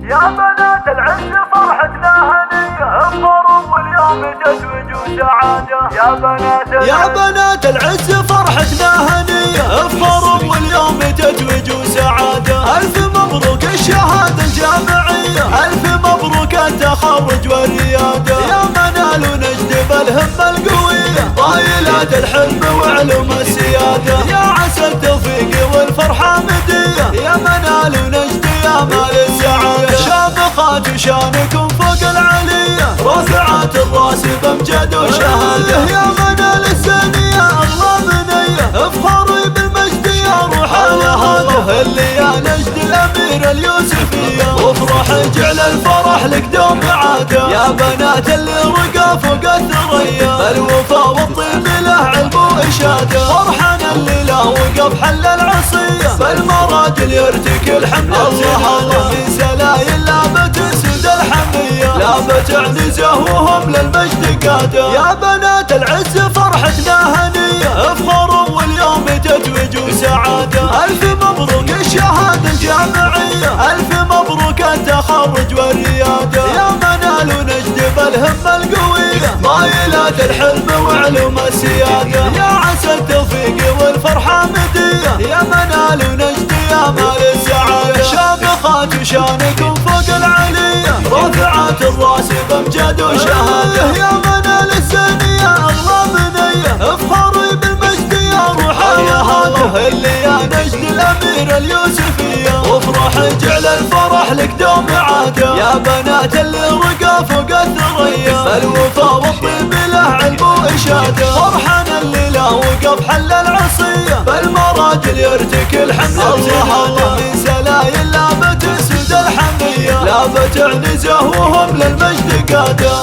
يا بنات العز فرحتنا هنية، افطروا واليوم تتوج وسعادة. يا بنات العز فرحتنا هنية، افطروا واليوم تتوج وسعادة. ألف مبروك الشهادة الجامعية، ألف مبروك التخرج والريادة. يا منال ونجد بالهمة القوية، طايلات الحلم وعلوم السيادة. يا عسى التوفيق والفرحة مدية، يا منال ونجد يا مال السعادة. شامخات وشانكم فوق العلية، رافعات الراس بامجاد وشهادة. يا منال الزانية اغلى منية، افخري بالمجد يا روح الهادة. اللي يا نجد الامير اليوسفية، وافرح جعل الفرح لك دوم عادة. يا بنات اللي رقى فوق الثريا، الوفا والطيب له علم واشادة. فرحنا اللي لا وقف حل العصية، فالمراجل يرتكل حملة زهادة. من سلايل لابت سد الحمية، لابت عنزه وهم للمجد قادة. يا بنات العز فرحتنا هنية، افخروا واليوم تتوج وسعادة. ألف مبروك الشهادة الجامعية، ألف مبروك التخرج والريادة. يا منال ونجد بالهمة القوية، طايلات الحلم وعلوم السيادة. يا عسى التوفيق والفرحة مدية، يا منال ونجد يا مال السعادة. شامخات وشانكم فوق العلية، رافعات الراس بامجاد وشهادة. يا منال الزانية اغلى منية، افخري بالمجد يا روح الهادة. اللي يا نجد الامير اليوسفية، وافرح جعل الفرح لك دوم عادة. يا بنات اللي رقى فوق الثريا، الوفا والطيب له علم واشادة. فرحنا اللي لا وقف حل العصية، بالمراجل يرتكل حملة زهادة. من سلايل لابت سد الحمية، لابت عنزه وهم للمجد قادة.